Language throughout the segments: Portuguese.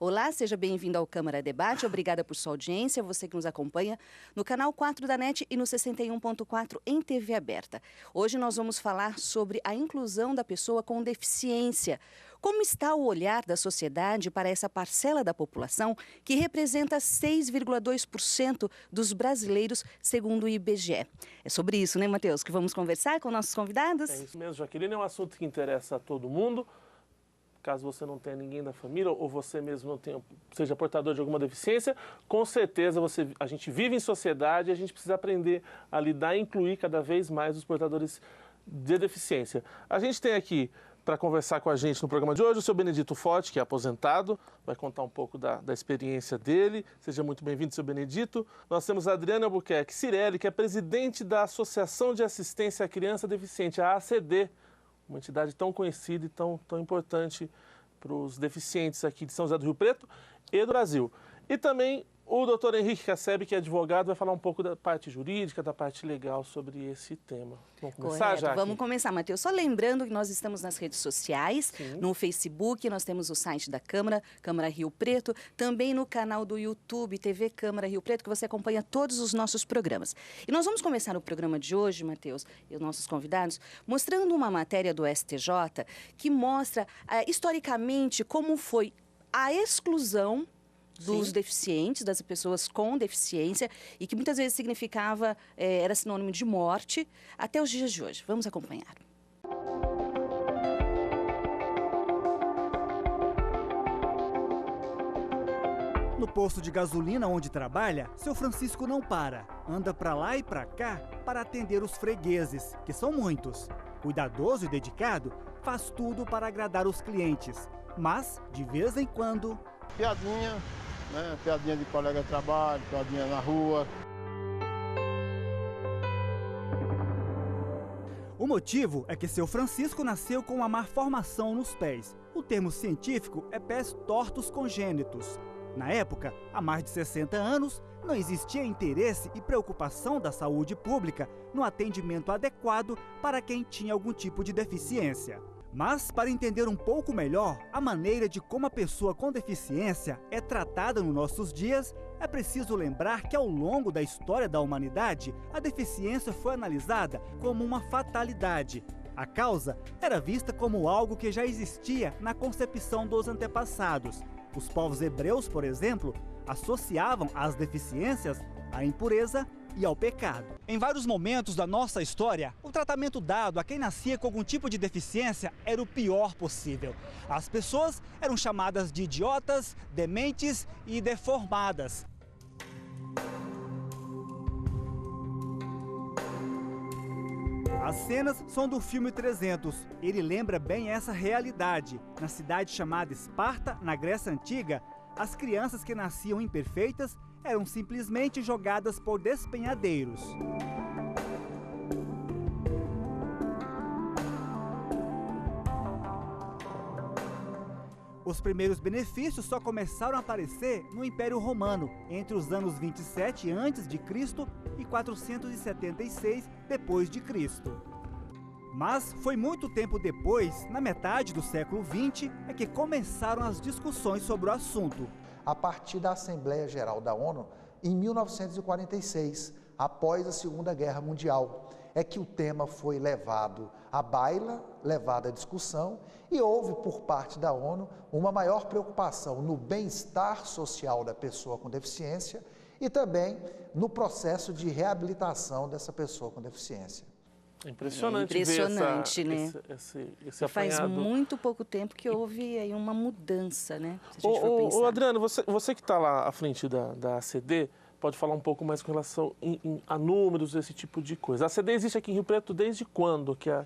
Olá, seja bem-vindo ao Câmara Debate. Obrigada por sua audiência, você que nos acompanha no canal 4 da NET e no 61.4 em TV aberta. Hoje nós vamos falar sobre a inclusão da pessoa com deficiência. Como está o olhar da sociedade para essa parcela da população que representa 6,2% dos brasileiros, segundo o IBGE? É sobre isso, né, Matheus, que vamos conversar com nossos convidados? É isso mesmo, Jaqueline, é um assunto que interessa a todo mundo. Caso você não tenha ninguém da família ou você mesmo não tenha, seja portador de alguma deficiência, com certeza a gente vive em sociedade e a gente precisa aprender a lidar e incluir cada vez mais os portadores de deficiência. A gente tem aqui, para conversar com a gente no programa de hoje, o seu Benedito Forte, que é aposentado, vai contar um pouco da experiência dele. Seja muito bem-vindo, seu Benedito. Nós temos a Adriana Albuquerque Cirelli, que é presidente da Associação de Assistência à Criança Deficiente, a ACD, uma entidade tão conhecida e tão importante para os deficientes aqui de São José do Rio Preto e do Brasil. E também o doutor Henrique Casseb, que é advogado, vai falar um pouco da parte jurídica, da parte legal sobre esse tema. Vamos começar, Jaque? Vamos começar, Matheus. Só lembrando que nós estamos nas redes sociais, Sim. No Facebook, nós temos o site da Câmara, Câmara Rio Preto, também no canal do YouTube, TV Câmara Rio Preto, que você acompanha todos os nossos programas. E nós vamos começar o programa de hoje, Matheus, e os nossos convidados, mostrando uma matéria do STJ que mostra, historicamente, como foi a exclusão dos deficientes, das pessoas com deficiência, e que muitas vezes significava, era sinônimo de morte, até os dias de hoje. Vamos acompanhar. No posto de gasolina onde trabalha, seu Francisco não para. Anda pra lá e pra cá para atender os fregueses, que são muitos. Cuidadoso e dedicado, faz tudo para agradar os clientes. Mas, de vez em quando... Piadinha, né? Piadinha de colega de trabalho, piadinha na rua. O motivo é que seu Francisco nasceu com uma má formação nos pés. O termo científico é pés tortos congênitos. Na época, há mais de 60 anos, não existia interesse e preocupação da saúde pública no atendimento adequado para quem tinha algum tipo de deficiência. Mas, para entender um pouco melhor a maneira de como a pessoa com deficiência é tratada nos nossos dias, é preciso lembrar que ao longo da história da humanidade, a deficiência foi analisada como uma fatalidade. A causa era vista como algo que já existia na concepção dos antepassados. Os povos hebreus, por exemplo, associavam as deficiências à impureza e ao pecado. Em vários momentos da nossa história, o tratamento dado a quem nascia com algum tipo de deficiência era o pior possível. As pessoas eram chamadas de idiotas, dementes e deformadas. As cenas são do filme 300. Ele lembra bem essa realidade. Na cidade chamada Esparta, na Grécia Antiga, as crianças que nasciam imperfeitas eram simplesmente jogadas por despenhadeiros. Os primeiros benefícios só começaram a aparecer no Império Romano, entre os anos 27 a.C. e 476 d.C. Mas foi muito tempo depois, na metade do século XX, é que começaram as discussões sobre o assunto. A partir da Assembleia Geral da ONU, em 1946, após a Segunda Guerra Mundial, é que o tema foi levado à baila, levado à discussão, e houve por parte da ONU uma maior preocupação no bem-estar social da pessoa com deficiência e também no processo de reabilitação dessa pessoa com deficiência. É impressionante, impressionante, ver né? esse Faz apanhado. muito pouco tempo que houve aí uma mudança, né? Se a gente for pensar. Ô, Adriano, você que está lá à frente da ACD, pode falar um pouco mais com relação a números, esse tipo de coisa. A ACD existe aqui em Rio Preto desde quando que a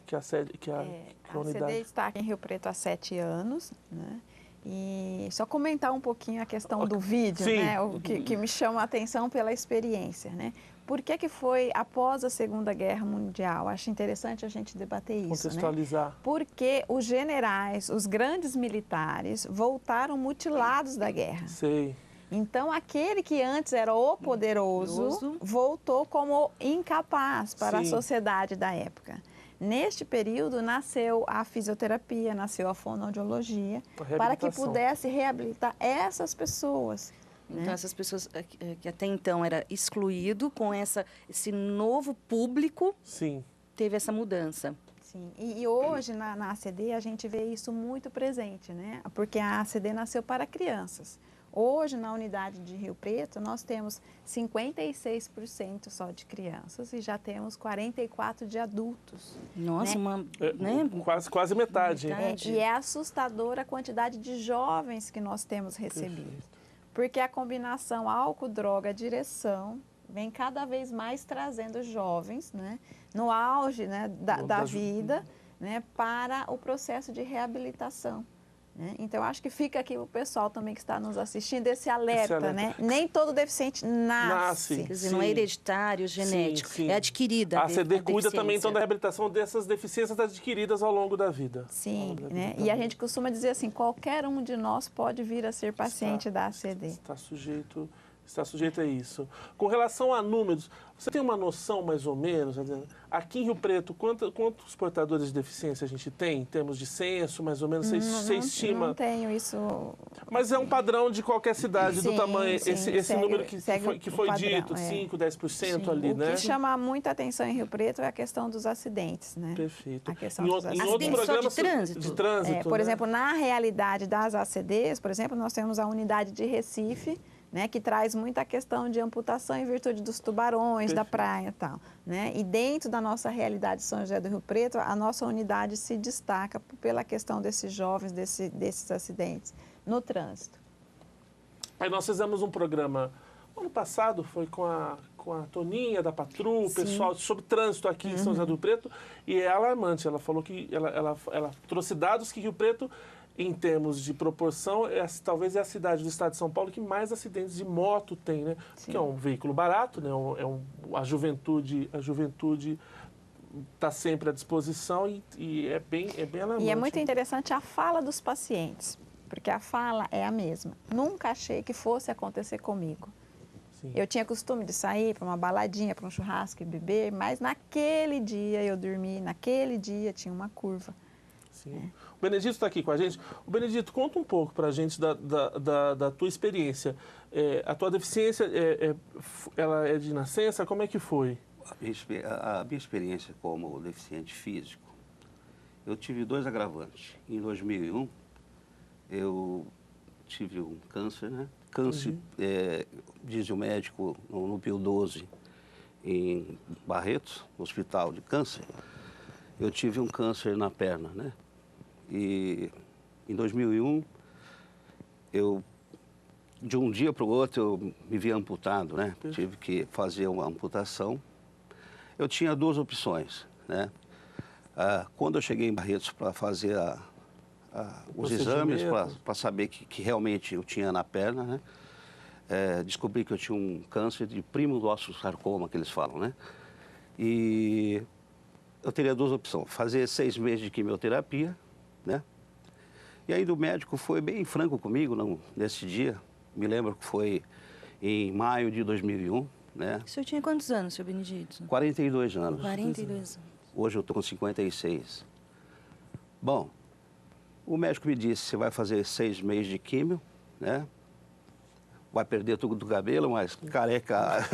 unidade? A ACD está aqui em Rio Preto há 7 anos, né? E só comentar um pouquinho a questão do vídeo, Sim. né? O que me chama a atenção pela experiência, né? Por que foi após a Segunda Guerra Mundial? Acho interessante a gente debater isso, contextualizar. né? Porque os generais, os grandes militares, voltaram mutilados da guerra. Sei. Então, aquele que antes era o poderoso voltou como incapaz para a sociedade da época. Neste período nasceu a fisioterapia, nasceu a fonoaudiologia, para que pudesse reabilitar essas pessoas. Então, né? essas pessoas que até então era excluído, com esse novo público, Sim. teve essa mudança. Sim. E hoje na ACD a gente vê isso muito presente, né? Porque a ACD nasceu para crianças. Hoje, na unidade de Rio Preto, nós temos 56% só de crianças e já temos 44% de adultos. Nossa, né? né? Quase metade. Metade. E é assustadora a quantidade de jovens que nós temos recebido. Perfeito. Porque a combinação álcool, droga, direção vem cada vez mais trazendo jovens, né, no auge, né, da vida, né, para o processo de reabilitação. Né? Então, acho que fica aqui o pessoal também que está nos assistindo, esse alerta, né? Nem todo deficiente nasce. Quer dizer, não é hereditário, genético, Sim. é adquirida. A ACD cuida também, então, da deficiência. reabilitação dessas deficiências adquiridas ao longo da vida. Sim, né? E a gente costuma dizer assim, qualquer um de nós pode vir a ser paciente da ACD. Está sujeito a isso. Com relação a números, você tem uma noção mais ou menos, Adriana? Aqui em Rio Preto, quantos portadores de deficiência a gente tem, em termos de censo, mais ou menos? Você estima? Não tenho isso. Mas é um padrão de qualquer cidade do Sim, tamanho, sim, esse segue- número que segue foi o padrão, dito, é. 5, 10% Sim. ali, O né? que chama muita atenção em Rio Preto é a questão dos acidentes, né? Perfeito. A questão Em dos outros Acidentes só de programas trânsito? de trânsito, Por né? exemplo, na realidade das ACDs, por exemplo, nós temos a unidade de Recife, né, que traz muita questão de amputação em virtude dos tubarões, da Perfeito. praia e tal. Né? E dentro da nossa realidade de São José do Rio Preto, a nossa unidade se destaca pela questão desses jovens, desses acidentes no trânsito. Aí nós fizemos um programa, ano passado, foi com a Toninha da Patru, o pessoal sobre trânsito aqui em São José do Rio Preto, e é alarmante. Ela falou que ela trouxe dados que Rio Preto, em termos de proporção, talvez é a cidade do estado de São Paulo que mais acidentes de moto tem, né? Sim. Que é um veículo barato, né? A juventude está sempre à disposição e é bem alarmante. E é muito interessante a fala dos pacientes, porque a fala é a mesma. Nunca achei que fosse acontecer comigo. Sim. Eu tinha costume de sair para uma baladinha, para um churrasco e beber, mas naquele dia eu dormi, naquele dia tinha uma curva. Sim. O Benedito está aqui com a gente. O Benedito, conta um pouco para a gente da tua experiência. A tua deficiência, ela é de nascença? Como é que foi? A minha experiência como deficiente físico, eu tive 2 agravantes. Em 2001, eu tive um câncer, né? Câncer, diz o médico, no Pio 12, em Barretos, no Hospital de Câncer. Eu tive um câncer na perna, né? E em 2001, de um dia para o outro, eu me vi amputado, né? Tive que fazer uma amputação. Eu tinha 2 opções, né? Quando eu cheguei em Barretos para fazer os exames, para saber que realmente eu tinha na perna, né? Descobri que eu tinha um câncer de primo do osteosarcoma, que eles falam, né? E eu teria 2 opções, fazer 6 meses de quimioterapia, né? E aí o médico foi bem franco comigo nesse dia, me lembro que foi em maio de 2001, né? O senhor tinha quantos anos, senhor Benedito? 42 anos. 42 anos. Hoje eu estou com 56. Bom, o médico me disse, você vai fazer 6 meses de químio, né? Vai perder tudo do cabelo, mas careca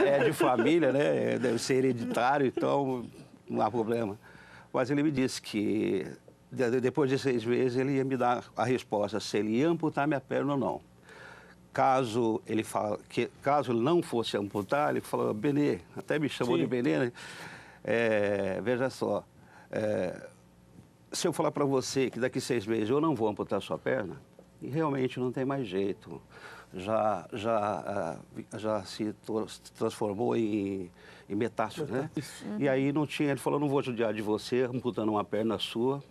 é de família, né? Deve ser hereditário, então não há problema. Mas ele me disse que depois de 6 meses ele ia me dar a resposta se ele ia amputar minha perna ou não. Caso ele não fosse amputar, ele falou, Benê, até me chamou de Benê, né? Veja só, se eu falar para você que daqui 6 meses eu não vou amputar sua perna, e realmente não tem mais jeito. Já se transformou em metástase, né? E aí não tinha, ele falou, não vou judiar de você amputando uma perna sua,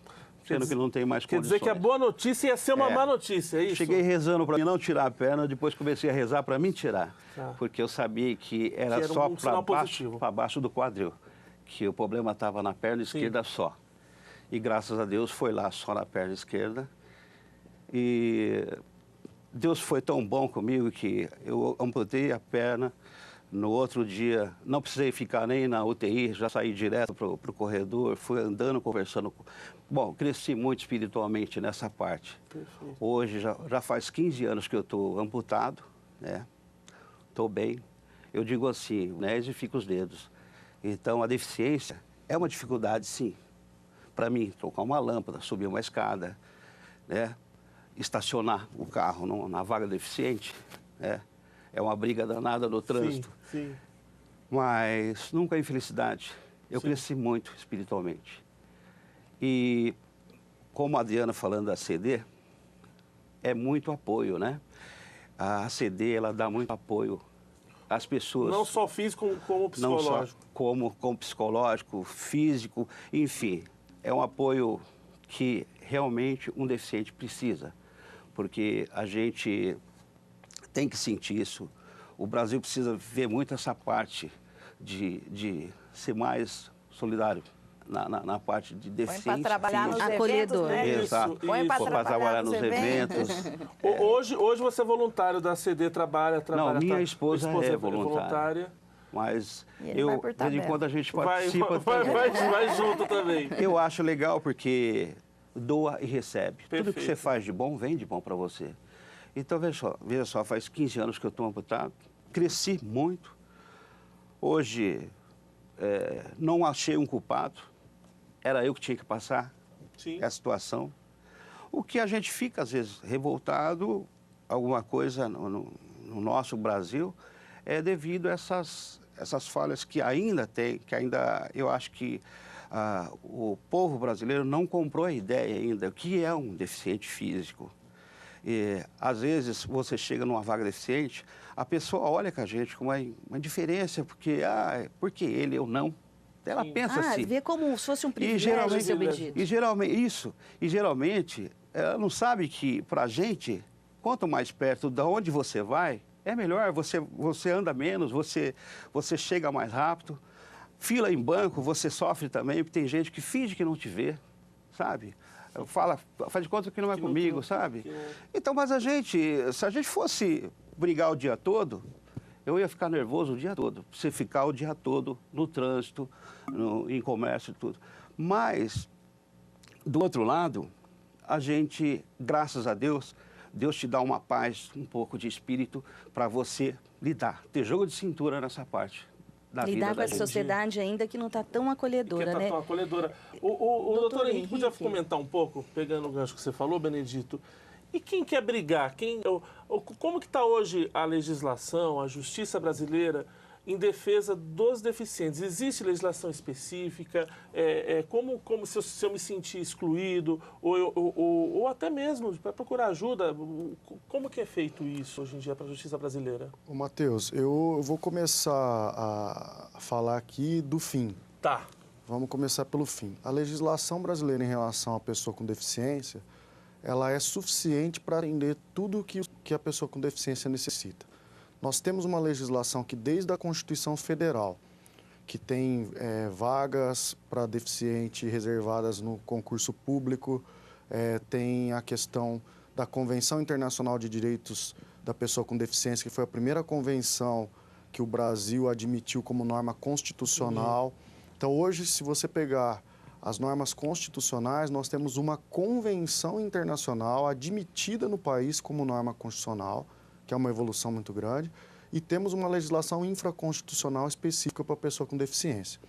sendo que não tem mais condições. Quer dizer que a boa notícia ia ser uma má notícia, é isso? Cheguei rezando para mim não tirar a perna, depois comecei a rezar para mim tirar. Porque eu sabia que era só para baixo do quadril, que o problema estava na perna esquerda só. E graças a Deus foi lá só na perna esquerda. E Deus foi tão bom comigo que eu amputei a perna No outro dia, não precisei ficar nem na UTI, já saí direto para o corredor, fui andando, conversando. Bom, cresci muito espiritualmente nessa parte. Perfeito. Hoje, já faz 15 anos que eu estou amputado, né? Estou bem. Eu digo assim, anéis e fico os dedos. Então, a deficiência é uma dificuldade, sim. Para mim, trocar uma lâmpada, subir uma escada, né? Estacionar o carro na vaga deficiente, né? É uma briga danada no trânsito. Sim. Mas nunca é infelicidade. Eu cresci muito espiritualmente. E, como a Adriana falando da CD, é muito apoio, né? A CD, ela dá muito apoio às pessoas. Não só físico, como psicológico. Não só como psicológico, físico, enfim. É um apoio que realmente um deficiente precisa. Porque a gente tem que sentir isso. O Brasil precisa ver muito essa parte de ser mais solidário na parte de deficiência. Põe para trabalhar nos Acolhedor. eventos, né? Exato. Põe para trabalhar nos eventos. Hoje você é voluntário da CD, trabalha... Não, minha tá, esposa é voluntária. Mas E ele vai por de vez em tabela. quando a gente Vai participa. vai junto também. Eu acho legal porque doa e recebe. Tudo que Perfeito. você faz de bom, vem de bom para você. Então, veja só, faz 15 anos que eu estou amputado, cresci muito. Hoje, não achei um culpado, era eu que tinha que passar essa situação. O que a gente fica, às vezes, revoltado, alguma coisa no nosso Brasil, é devido a essas falhas que ainda tem, eu acho que o povo brasileiro não comprou a ideia ainda, o que é um deficiente físico. E, às vezes, você chega numa vaga deficiente, a pessoa olha com a gente com uma indiferença, porque ele, eu não. Ela pensa assim. Vê como se fosse um privilégio ser obedido. E geralmente, ela não sabe que, para a gente, quanto mais perto de onde você vai, é melhor, você anda menos, você chega mais rápido. Fila em banco, você sofre também, porque tem gente que finge que não te vê, sabe? Faz de conta que não é comigo, sabe? Então, mas se a gente fosse brigar o dia todo, eu ia ficar nervoso o dia todo. Você ficar o dia todo no trânsito, em comércio e tudo. Mas, do outro lado, a gente, graças a Deus, Deus te dá uma paz, um pouco de espírito para você lidar. Ter jogo de cintura nessa parte. Lidar com a sociedade ainda que não está tão acolhedora, né? Tão acolhedora. O doutor Henrique podia comentar um pouco, pegando o gancho que você falou, Benedito, e quem quer brigar? Como que está hoje a legislação, a justiça brasileira em defesa dos deficientes? Existe legislação específica? Como se eu me sentir excluído, ou até mesmo para procurar ajuda, como que é feito isso hoje em dia para a justiça brasileira? Ô, Matheus, eu vou começar a falar aqui do fim. Tá. Vamos começar pelo fim. A legislação brasileira em relação à pessoa com deficiência, ela é suficiente para atender tudo que a pessoa com deficiência necessita. Nós temos uma legislação que, desde a Constituição Federal, que tem vagas para deficiente reservadas no concurso público, tem a questão da Convenção Internacional de Direitos da Pessoa com Deficiência, que foi a primeira convenção que o Brasil admitiu como norma constitucional. Então, hoje, se você pegar as normas constitucionais, nós temos uma convenção internacional admitida no país como norma constitucional, que é uma evolução muito grande, e temos uma legislação infraconstitucional específica para a pessoa com deficiência.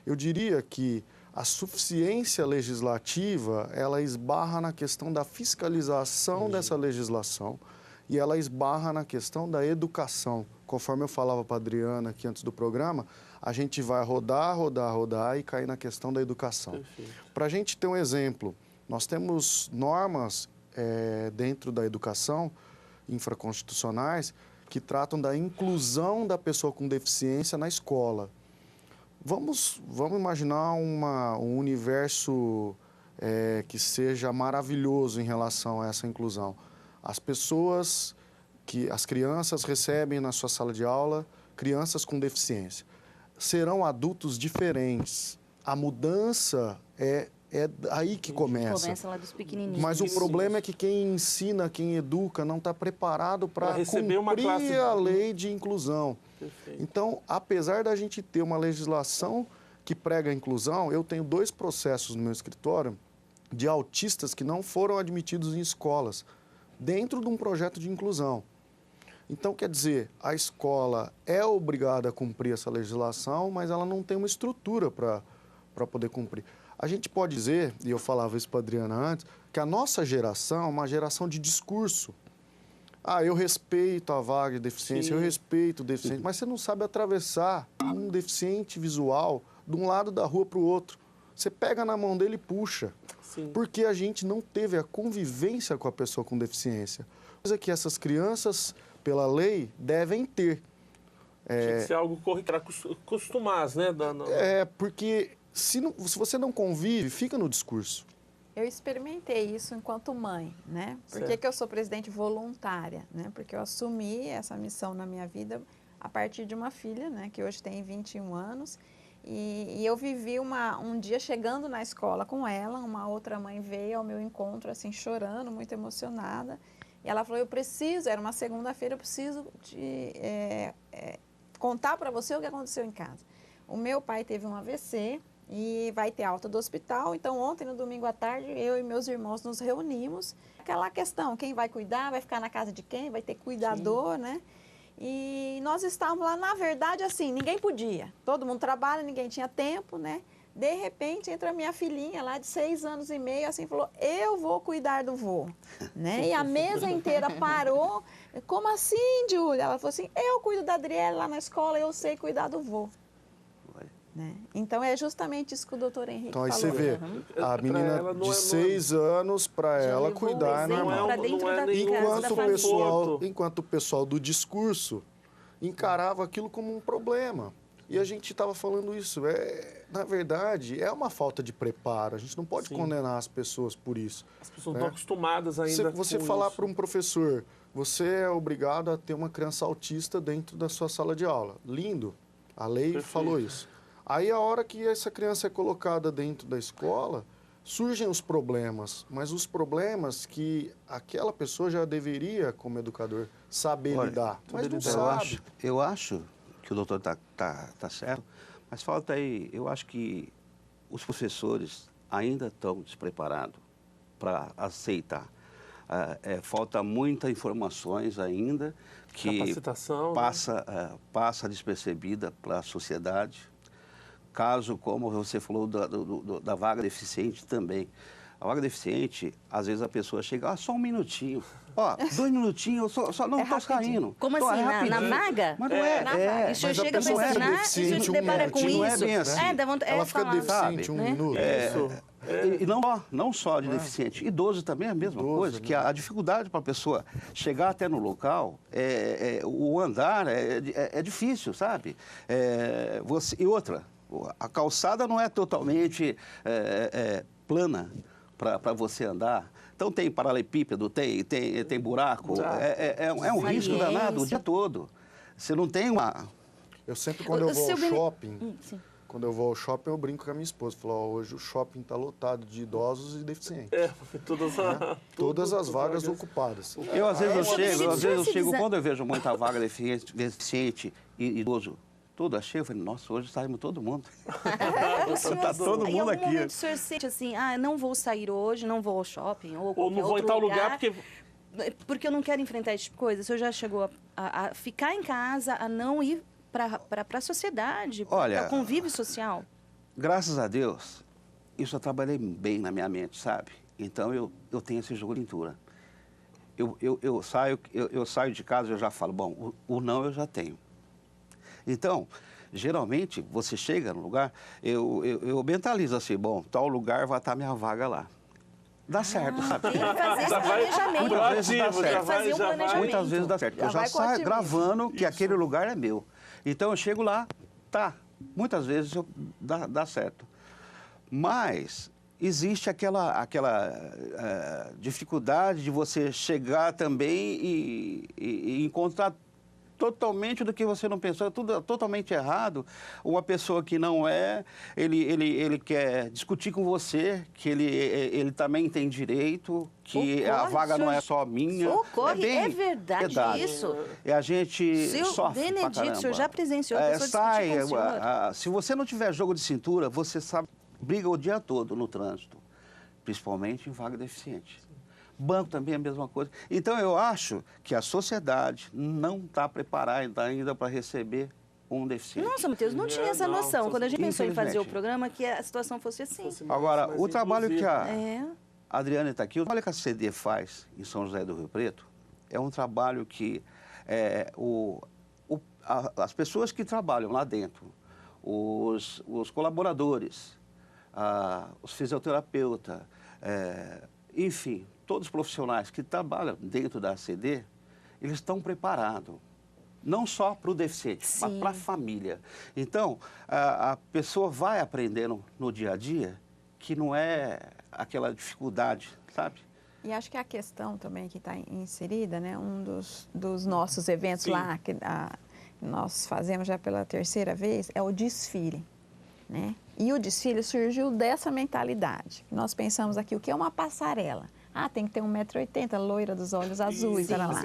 Eu diria que a suficiência legislativa, ela esbarra na questão da fiscalização dessa legislação e ela esbarra na questão da educação. Conforme eu falava para a Adriana aqui antes do programa, a gente vai rodar e cair na questão da educação. Para a gente ter um exemplo, nós temos normas dentro da educação, infraconstitucionais, que tratam da inclusão da pessoa com deficiência na escola. Vamos imaginar um universo que seja maravilhoso em relação a essa inclusão. As crianças recebem na sua sala de aula crianças com deficiência. Serão adultos diferentes. A mudança é aí que começa. Começa lá dos pequenininhos. Mas o problema é que quem ensina, quem educa, não está preparado para receber uma classe cumprir a lei de inclusão. Então, apesar da gente ter uma legislação que prega a inclusão, eu tenho 2 processos no meu escritório de autistas que não foram admitidos em escolas, dentro de um projeto de inclusão. Então, quer dizer, a escola é obrigada a cumprir essa legislação, mas ela não tem uma estrutura para poder cumprir. A gente pode dizer, e eu falava isso para a Adriana antes, que a nossa geração é uma geração de discurso. Ah, eu respeito a vaga de deficiência, eu respeito o deficiente, mas você não sabe atravessar um deficiente visual de um lado da rua para o outro. Você pega na mão dele e puxa. Sim. Porque a gente não teve a convivência com a pessoa com deficiência. Coisa que essas crianças, pela lei, devem ter. Tinha que ser algo para acostumar, né? Porque se você não convive, fica no discurso. Eu experimentei isso enquanto mãe, né? Por que eu sou presidente voluntária, né? Porque eu assumi essa missão na minha vida a partir de uma filha, né? Que hoje tem 21 anos. E eu vivi um dia chegando na escola com ela, uma outra mãe veio ao meu encontro, assim, chorando, muito emocionada. E ela falou, era uma segunda-feira, eu preciso contar para você o que aconteceu em casa. O meu pai teve um AVC e vai ter alta do hospital, então ontem, no domingo à tarde, eu e meus irmãos nos reunimos. Aquela questão, quem vai cuidar, vai ficar na casa de quem, vai ter cuidador, né? E nós estávamos lá, na verdade, assim, ninguém podia. Todo mundo trabalha, ninguém tinha tempo, né? De repente, entra a minha filhinha lá de 6 anos e meio, assim, falou, eu vou cuidar do vô, né? E a mesa inteira parou. Como assim, Júlia? Ela falou assim, eu cuido da Adriele lá na escola, eu sei cuidar do vô. Né? Então, é justamente isso que o doutor Henrique falou. Então, aí você vê, a menina de 6 anos, para ela cuidar, enquanto o pessoal do discurso encarava aquilo como um problema. E a gente estava falando isso. Na verdade, é uma falta de preparo. A gente não pode condenar as pessoas por isso. As pessoas não estão acostumadas ainda com você falar para um professor, você é obrigado a ter uma criança autista dentro da sua sala de aula. Lindo. A lei falou isso. Aí, a hora que essa criança é colocada dentro da escola, surgem os problemas, mas os problemas que aquela pessoa já deveria, como educador, saber lidar. Mas não sabe. Eu acho que o doutor tá certo, mas falta aí, eu acho que os professores ainda estão despreparados para aceitar. Falta muitas informações ainda que capacitação, passa despercebida para a sociedade. Caso, como você falou, da vaga deficiente também. A vaga deficiente, às vezes a pessoa chega, só um minutinho. 2 minutinhos, eu só não estou saindo. Como assim, na vaga? Mas não é. E você chega a questionar e você se depara com isso. Não é bem assim. Ela fica deficiente um minuto. E não só de deficiente, idoso também é a mesma coisa, que a dificuldade para a pessoa chegar até no local, o andar é difícil, sabe? E outra, a calçada não é totalmente plana para você andar. Então tem paralelepípedo, tem buraco, é um risco danado o dia todo. Você não tem uma... Eu sempre, quando eu vou ao shopping... Quando eu vou ao shopping, eu brinco com a minha esposa. Falo, hoje o shopping está lotado de idosos e deficientes. Todas as vagas ocupadas. Às vezes eu chego, quando eu vejo muita vaga deficiente e idoso, toda cheia, eu falei, nossa, hoje saímos todo mundo. Está todo mundo aqui. Em algum momento o senhor sente assim, não vou sair hoje, não vou ao shopping, ou não vou em tal lugar porque eu não quero enfrentar esse tipo de coisa. O senhor já chegou a ficar em casa, a não ir para a sociedade, para convívio social? Graças a Deus, isso eu trabalhei bem na minha mente, sabe? Então, eu tenho esse jogo de cintura. Eu saio de casa e eu já falo, bom, o não eu já tenho. Então, geralmente, você chega no lugar, eu mentalizo assim, bom, tal lugar vai estar minha vaga lá. Dá certo, sabe? Tem que fazer esse planejamento. Muitas vezes dá certo. Eu já saio gravando que aquele lugar é meu. Então, eu chego lá, muitas vezes dá certo. Mas existe aquela dificuldade de você chegar também e encontrar totalmente do que você não pensou, é tudo totalmente errado. Uma pessoa que não é, ele quer discutir com você, que ele também tem direito, que a vaga não é só minha. Ocorre, é verdade isso. E a gente sofre Benedito, o senhor já presenciou a pessoa discutir com o senhor. Se você não tiver jogo de cintura, você sabe, briga o dia todo no trânsito, principalmente em vaga deficiente. Banco também é a mesma coisa. Então, eu acho que a sociedade não está preparada ainda para receber um deficiente. Nossa, Matheus, não tinha essa noção. Quando a gente pensou em fazer o programa, que a situação fosse assim. Agora, o trabalho que a Adriane está aqui, o trabalho que a CD faz em São José do Rio Preto é um trabalho que as pessoas que trabalham lá dentro, os colaboradores, os fisioterapeutas, enfim, todos os profissionais que trabalham dentro da ACD, eles estão preparados, não só para o deficiente, mas para a família. Então, a pessoa vai aprendendo no dia a dia que não é aquela dificuldade, sabe? E acho que a questão também que está inserida, né, um dos nossos eventos lá, que nós fazemos já pela 3ª vez, é o desfile, né? E o desfile surgiu dessa mentalidade. Nós pensamos aqui, o que é uma passarela? Tem que ter 1,80 m, loira dos olhos azuis, lá.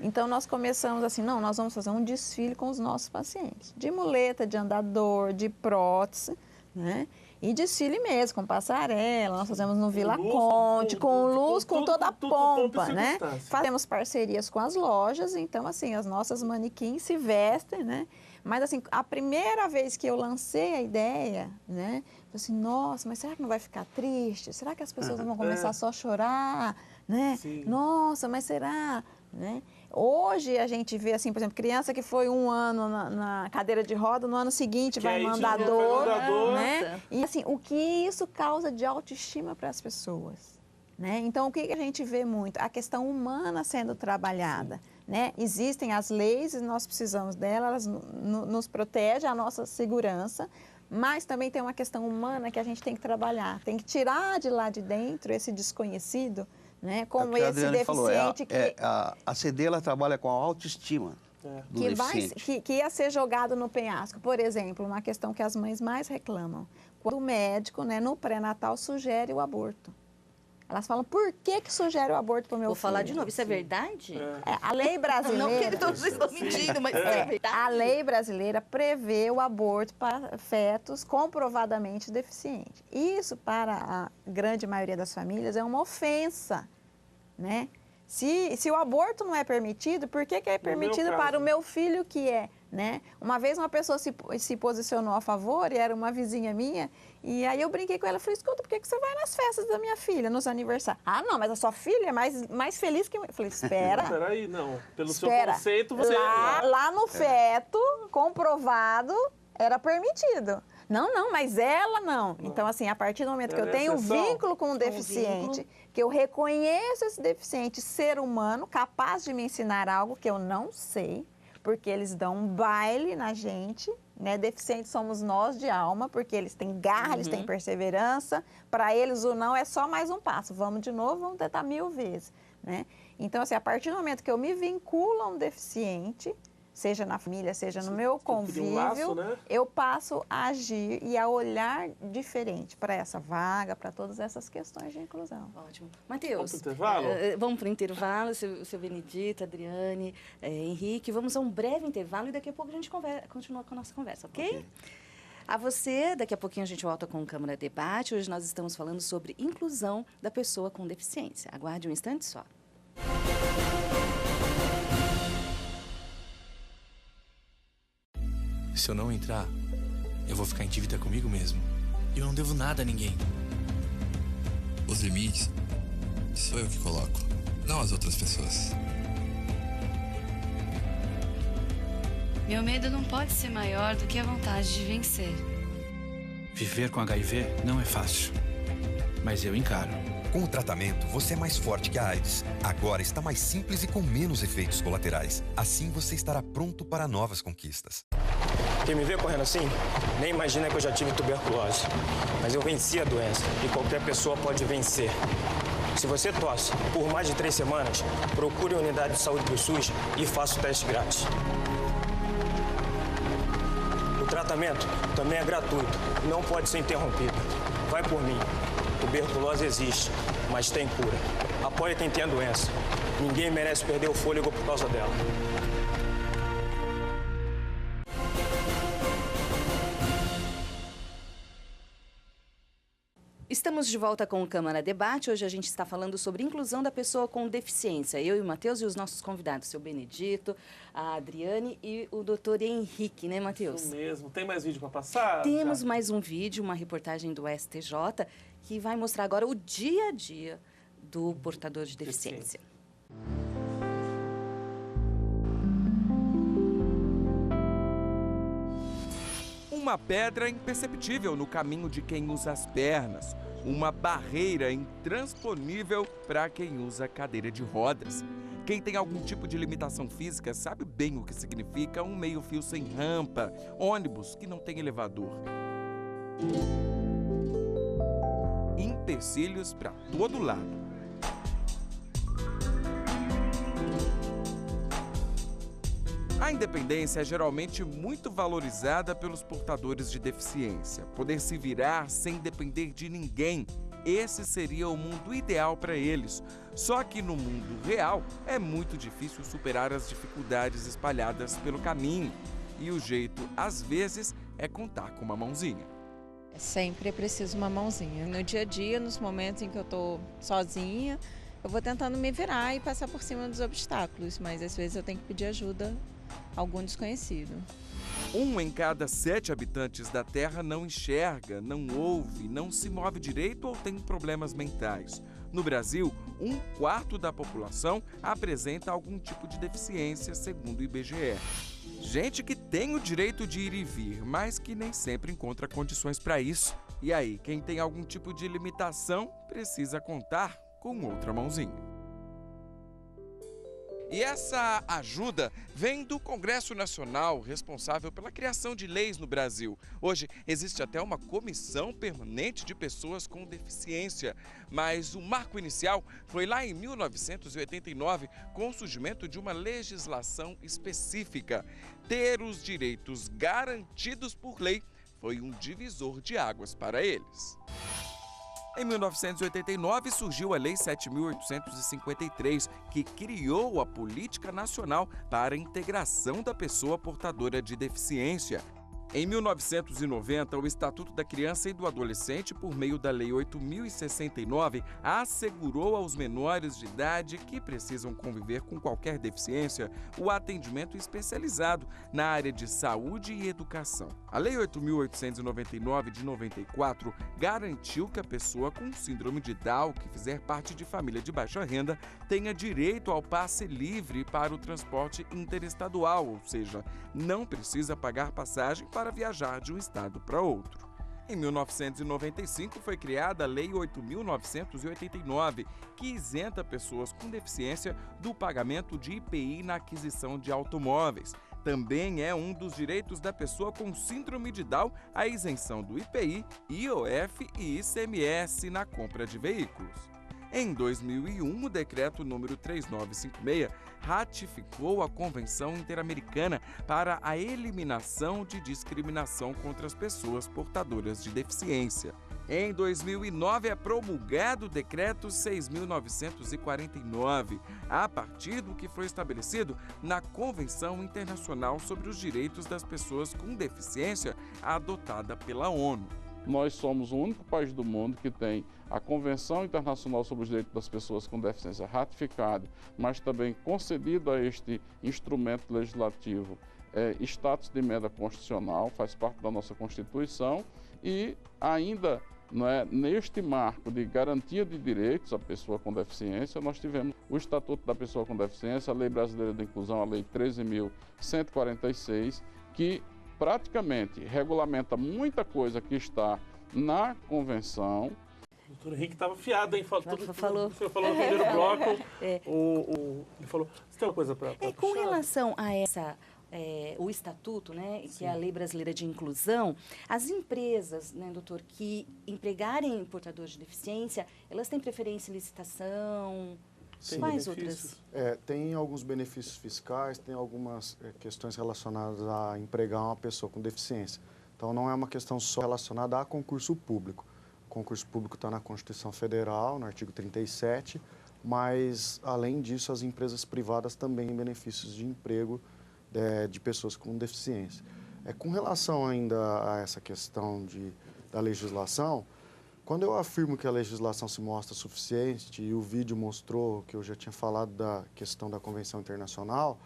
Então, nós começamos assim, não, nós vamos fazer um desfile com os nossos pacientes. De muleta, de andador, de prótese, né? E desfile mesmo, com passarela, nós fazemos no Vila Conte, com luz, com toda a pompa, né? Fazemos parcerias com as lojas, então, assim, as nossas manequins se vestem, né? Mas, assim, a primeira vez que eu lancei a ideia, né? Eu assim, nossa, mas será que não vai ficar triste? Será que as pessoas vão começar só a chorar, né? Nossa, mas será? Né? Hoje a gente vê, assim, por exemplo, criança que foi 1 ano na cadeira de roda, no ano seguinte vai no andador, né? E, assim, o que isso causa de autoestima para as pessoas, né? Então, o que a gente vê muito? A questão humana sendo trabalhada. Né? Existem as leis e nós precisamos delas, elas nos protegem a nossa segurança, mas também tem uma questão humana que a gente tem que trabalhar, tem que tirar de lá de dentro esse desconhecido, né? Como esse deficiente falou, a CD ela trabalha com a autoestima do deficiente. Que ia ser jogado no penhasco. Por exemplo, uma questão que as mães mais reclamam, quando o médico, né, no pré-natal sugere o aborto. Elas falam, por que sugere o aborto para o meu filho? Vou falar de novo, isso é verdade? A lei brasileira... Não que todos estão mentindo, mas é verdade. A lei brasileira prevê o aborto para fetos comprovadamente deficientes. Isso, para a grande maioria das famílias, é uma ofensa, né? Se o aborto não é permitido, por que é permitido para o meu filho que é? Né? Uma vez uma pessoa se posicionou a favor, e era uma vizinha minha, e aí eu brinquei com ela, falei, escuta, por que você vai nas festas da minha filha, nos aniversários? Não, mas a sua filha é mais feliz que eu. Eu falei, espera. Peraí, não, pelo seu conceito, você... Lá no feto, comprovado, era permitido. Não, mas ela não. Então, assim, a partir do momento que eu tenho um vínculo com um deficiente, que eu reconheço esse deficiente ser humano, capaz de me ensinar algo que eu não sei, porque eles dão um baile na gente, né? Deficientes somos nós de alma, porque eles têm garra, eles têm perseverança. Para eles, o não é só mais um passo. Vamos de novo, vamos tentar 1000 vezes, né? Então, assim, a partir do momento que eu me vinculo a um deficiente, seja na família, seja no meu convívio, eu passo a agir e a olhar diferente para essa vaga, para todas essas questões de inclusão. Ótimo. Matheus, vamos para o intervalo, seu Benedito, Adriane, Henrique, vamos a um breve intervalo e daqui a pouco a gente continua com a nossa conversa, ok? A você, daqui a pouquinho a gente volta com o Câmara Debate. Hoje nós estamos falando sobre inclusão da pessoa com deficiência. Aguarde um instante só. Se eu não entrar, eu vou ficar em dívida comigo mesmo. E eu não devo nada a ninguém. Os limites sou eu que coloco, não as outras pessoas. Meu medo não pode ser maior do que a vontade de vencer. Viver com HIV não é fácil, mas eu encaro. Com o tratamento, você é mais forte que a AIDS. Agora está mais simples e com menos efeitos colaterais. Assim você estará pronto para novas conquistas. Quem me vê correndo assim, nem imagina que eu já tive tuberculose. Mas eu venci a doença e qualquer pessoa pode vencer. Se você tosse por mais de 3 semanas, procure a unidade de saúde do SUS e faça o teste grátis. O tratamento também é gratuito, não pode ser interrompido. Vai por mim. Tuberculose existe, mas tem cura. Apoie quem tem a doença. Ninguém merece perder o fôlego por causa dela. Estamos de volta com o Câmara Debate. Hoje a gente está falando sobre inclusão da pessoa com deficiência. Eu e o Matheus e os nossos convidados, o seu Benedito, a Adriane e o doutor Henrique, né, Matheus? Isso mesmo. Tem mais vídeo para passar? Temos mais um vídeo, uma reportagem do STJ, que vai mostrar agora o dia a dia do portador de deficiência. Uma pedra imperceptível no caminho de quem usa as pernas. Uma barreira intransponível para quem usa cadeira de rodas. Quem tem algum tipo de limitação física sabe bem o que significa um meio-fio sem rampa, ônibus que não tem elevador. Empecilhos para todo lado. A independência é geralmente muito valorizada pelos portadores de deficiência. Poder se virar sem depender de ninguém, esse seria o mundo ideal para eles. Só que no mundo real é muito difícil superar as dificuldades espalhadas pelo caminho. E o jeito, às vezes, é contar com uma mãozinha. Sempre é preciso uma mãozinha. No dia a dia, nos momentos em que eu estou sozinha, eu vou tentando me virar e passar por cima dos obstáculos, mas às vezes eu tenho que pedir ajuda a algum desconhecido. 1 em cada 7 habitantes da Terra não enxerga, não ouve, não se move direito ou tem problemas mentais. No Brasil, 1/4 da população apresenta algum tipo de deficiência, segundo o IBGE. Gente que tem o direito de ir e vir, mas que nem sempre encontra condições para isso. E aí, quem tem algum tipo de limitação precisa contar com outra mãozinha. E essa ajuda vem do Congresso Nacional, responsável pela criação de leis no Brasil. Hoje existe até uma comissão permanente de pessoas com deficiência. Mas o marco inicial foi lá em 1989, com o surgimento de uma legislação específica. Ter os direitos garantidos por lei foi um divisor de águas para eles. Em 1989, surgiu a Lei 7.853, que criou a Política Nacional para a Integração da Pessoa Portadora de Deficiência. Em 1990, o Estatuto da Criança e do Adolescente, por meio da Lei 8.069, assegurou aos menores de idade que precisam conviver com qualquer deficiência o atendimento especializado na área de saúde e educação. A Lei 8.899 de 94 garantiu que a pessoa com síndrome de Down, que fizer parte de família de baixa renda, tenha direito ao passe livre para o transporte interestadual, ou seja, não precisa pagar passagem para viajar de um estado para outro. Em 1995 foi criada a Lei 8.989, que isenta pessoas com deficiência do pagamento de IPI na aquisição de automóveis. Também é um dos direitos da pessoa com síndrome de Down a isenção do IPI, IOF e ICMS na compra de veículos. Em 2001, o decreto número 3956 ratificou a Convenção Interamericana para a eliminação de discriminação contra as pessoas portadoras de deficiência. Em 2009, é promulgado o decreto 6.949, a partir do que foi estabelecido na Convenção Internacional sobre os Direitos das Pessoas com Deficiência, adotada pela ONU. Nós somos o único país do mundo que tem a Convenção Internacional sobre os Direitos das Pessoas com Deficiência ratificada, mas também concedido a este instrumento legislativo status de emenda constitucional, faz parte da nossa Constituição, e ainda neste marco de garantia de direitos à pessoa com deficiência, nós tivemos o Estatuto da Pessoa com Deficiência, a Lei Brasileira de Inclusão, a Lei 13.146, que praticamente regulamenta muita coisa que está na convenção. O doutor Henrique estava afiado, hein? Falou. O senhor falou no primeiro bloco. Ele falou, você tem uma coisa para com relação a essa o Estatuto, né, que é a Lei Brasileira de Inclusão, as empresas, né, doutor, que empregarem portadores de deficiência, elas têm preferência em licitação? Sim. Quais outras? Tem alguns benefícios fiscais, tem algumas questões relacionadas a empregar uma pessoa com deficiência. Então, não é uma questão só relacionada a concurso público. O concurso público está na Constituição Federal, no artigo 37, mas, além disso, as empresas privadas também têm benefícios de emprego de pessoas com deficiência. Com relação ainda a essa questão da legislação, quando eu afirmo que a legislação se mostra suficiente, e o vídeo mostrou que eu já tinha falado da questão da Convenção Internacional,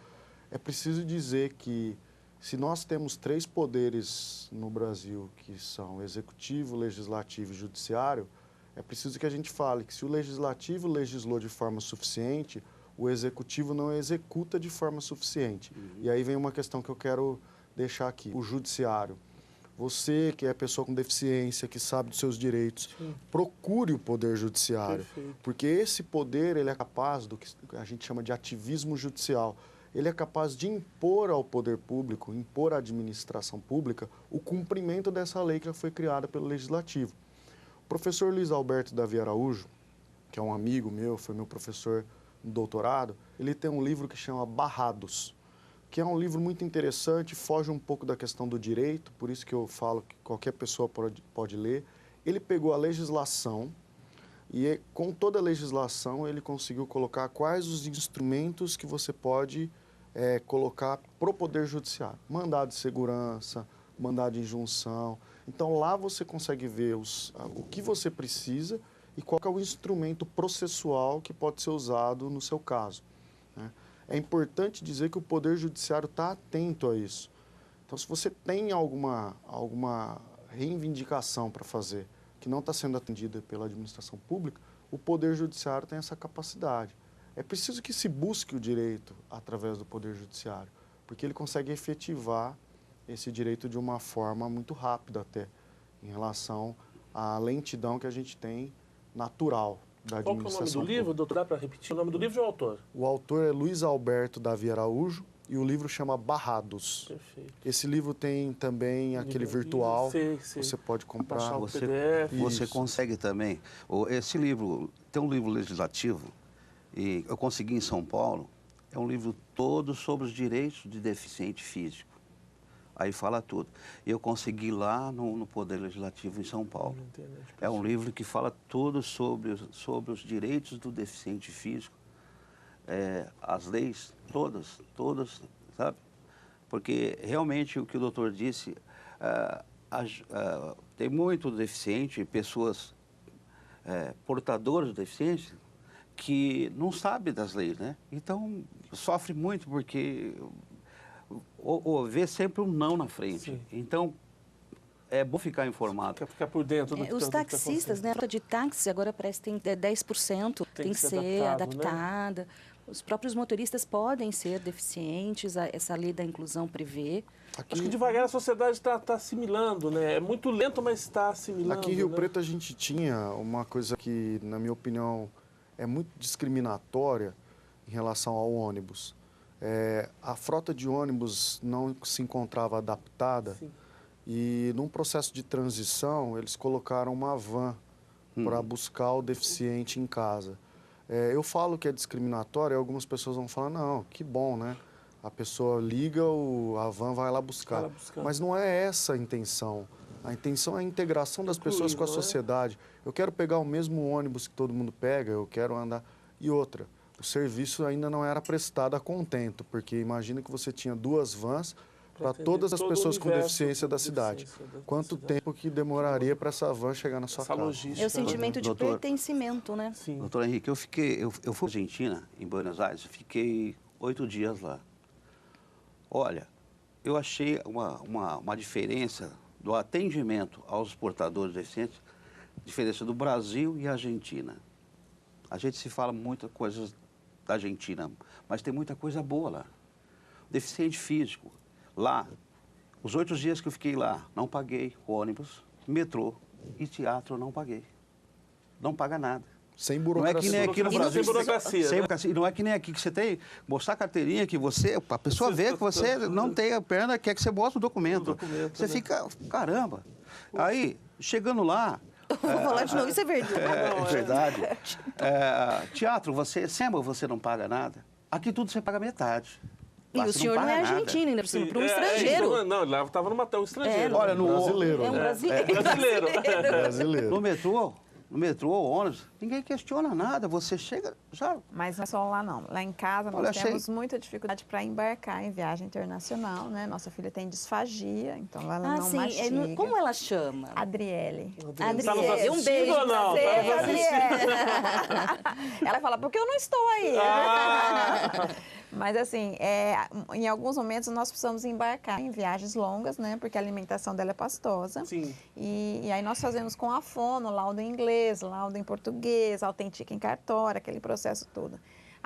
é preciso dizer que se nós temos 3 poderes no Brasil, que são executivo, legislativo e judiciário, é preciso que a gente fale que se o legislativo legislou de forma suficiente, o executivo não executa de forma suficiente. E aí vem uma questão que eu quero deixar aqui. O judiciário. Você que é pessoa com deficiência, que sabe dos seus direitos, procure o poder judiciário. Perfeito. Porque esse poder ele é capaz do que a gente chama de ativismo judicial. Ele é capaz de impor ao poder público, impor à administração pública, o cumprimento dessa lei que foi criada pelo Legislativo. O professor Luiz Alberto Davi Araújo, que é um amigo meu, foi meu professor no doutorado, ele tem um livro que chama Barrados, que é um livro muito interessante, foge um pouco da questão do direito, por isso que eu falo que qualquer pessoa pode ler. Ele pegou a legislação e, com toda a legislação, ele conseguiu colocar quais os instrumentos que você pode colocar para o Poder Judiciário. Mandado de segurança, mandado de injunção. Então, lá você consegue ver o que você precisa e qual é o instrumento processual que pode ser usado no seu caso, né? É importante dizer que o Poder Judiciário está atento a isso. Então, se você tem alguma reivindicação para fazer que não está sendo atendida pela administração pública, o Poder Judiciário tem essa capacidade. É preciso que se busque o direito através do Poder Judiciário, porque ele consegue efetivar esse direito de uma forma muito rápida até, em relação à lentidão que a gente tem natural da administração. Qual que é o nome do livro, doutor? Dá para repetir o nome do livro e o autor? O autor é Luiz Alberto Davi Araújo e o livro chama Barrados. Perfeito. Esse livro tem também aquele virtual, você pode comprar. Você consegue também. Esse livro, tem um livro legislativo, e eu consegui em São Paulo, é um livro todo sobre os direitos de deficiente físico. Aí fala tudo. Eu consegui lá no Poder Legislativo em São Paulo. É um livro que fala tudo sobre os direitos do deficiente físico. As leis, todas, sabe? Porque realmente o que o doutor disse, tem muito deficiente, pessoas portadoras de deficiência, que não sabem das leis, né? Então, sofre muito porque vê sempre um não na frente. Sim. Então, é bom ficar informado. Ficar por dentro do os taxistas, né? A rota de táxi agora parece que tem 10%, tem que ser adaptada. Né? Os próprios motoristas podem ser deficientes, essa lei da inclusão prevê. Acho que devagar a sociedade está assimilando, né? É muito lento, mas está assimilando. Aqui em Rio Preto a gente tinha uma coisa que, na minha opinião, é muito discriminatória em relação ao ônibus. A frota de ônibus não se encontrava adaptada. Sim. E num processo de transição eles colocaram uma van para buscar o deficiente em casa. Eu falo que é discriminatório e algumas pessoas vão falar, não, que bom, né? A pessoa liga, a van vai lá buscar. Mas não é essa a intenção. A intenção é a integração das pessoas com a sociedade. Eu quero pegar o mesmo ônibus que todo mundo pega, eu quero andar. E outra, o serviço ainda não era prestado a contento, porque imagina que você tinha 2 vans para todas as pessoas com deficiência da cidade. Quanto tempo que demoraria para essa van chegar na sua casa? Logística. É o sentimento de pertencimento, né? Sim. Doutor Henrique, eu fui à Argentina, em Buenos Aires, fiquei 8 dias lá. Olha, eu achei uma diferença do atendimento aos portadores deficientes, diferença do Brasil e Argentina. A gente se fala muitas coisas da Argentina, mas tem muita coisa boa lá. Deficiente físico, lá, os 8 dias que eu fiquei lá, não paguei ônibus, metrô e teatro, não paguei. Não paga nada. Sem Não é que nem aqui no Brasil. Sem burocracia. Sem burocracia. Não é que nem aqui que você tem mostrar a carteirinha que você, a pessoa vê que você não tem a perna, quer que você mostre o documento. Você fica, caramba. Aí, chegando lá... Vou falar de novo, isso é verdade. É verdade. Teatro, samba você não paga nada. Aqui tudo você paga metade. E o senhor não é argentino, ainda por cima, para um estrangeiro. Não, ele estava numa tela estrangeiro. Olha, no brasileiro. É um brasileiro. No metrô, ônibus, ninguém questiona nada, você chega, já... Mas não é só lá não. Lá em casa nós temos muita dificuldade para embarcar em viagem internacional, né? Nossa filha tem disfagia, então ela não mastiga. Como ela chama? Adriele. Adriele, um beijo ou não? Beijo, Adriele. Ela fala, porque eu não estou aí. Mas assim, em alguns momentos nós precisamos embarcar em viagens longas, né? Porque a alimentação dela é pastosa. Sim. E aí nós fazemos com a fono, laudo em inglês, laudo em português, autentica em cartório, aquele processo todo.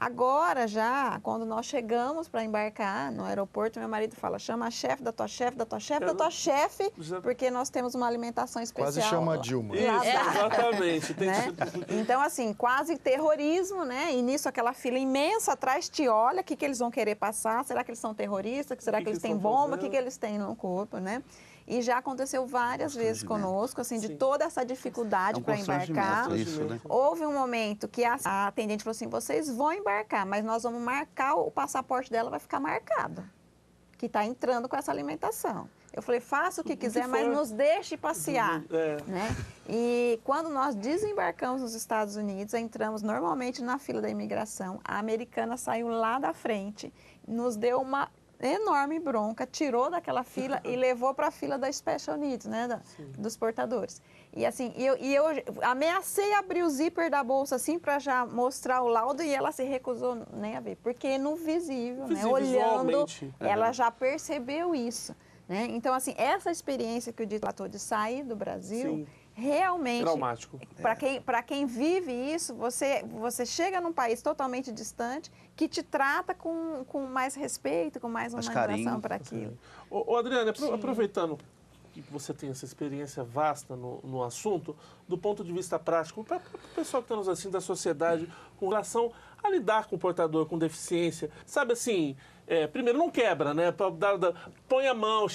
Agora já, quando nós chegamos para embarcar no aeroporto, meu marido fala, chama a chefe da tua chefe, da tua chefe, da tua chefe, porque nós temos uma alimentação especial. Quase chama a Dilma. Exatamente. Né? Então, assim, quase terrorismo, né? E nisso aquela fila imensa atrás te olha, o que eles vão querer passar? Será que eles são terroristas? Será que eles têm bomba? O que eles têm no corpo, né? E já aconteceu várias vezes conosco, assim, de toda essa dificuldade para embarcar. Isso, né? Houve um momento que a atendente falou assim, vocês vão embarcar, mas nós vamos marcar, o passaporte dela vai ficar marcado, que está entrando com essa alimentação. Eu falei, faça o que quiser, mas nos deixe passear. Né? E quando nós desembarcamos nos Estados Unidos, entramos normalmente na fila da imigração, a americana saiu lá da frente, nos deu uma enorme bronca, tirou daquela fila e levou para a fila da Special Needs, né, dos portadores. E assim, eu ameacei abrir o zíper da bolsa assim para já mostrar o laudo e ela se recusou nem a ver, porque no visível, né, olhando, ela já percebeu isso, né? Então assim, essa experiência que o Dito relatou de sair do Brasil, realmente, traumático. Para quem vive isso, você chega num país totalmente distante que te trata com mais respeito, com mais humanização para aquilo. Ô, Adriana, aproveitando que você tem essa experiência vasta no assunto, do ponto de vista prático, para o pessoal que está nos assistindo da sociedade, com relação a lidar com o portador com deficiência, sabe assim, primeiro não quebra, né? Põe a mão,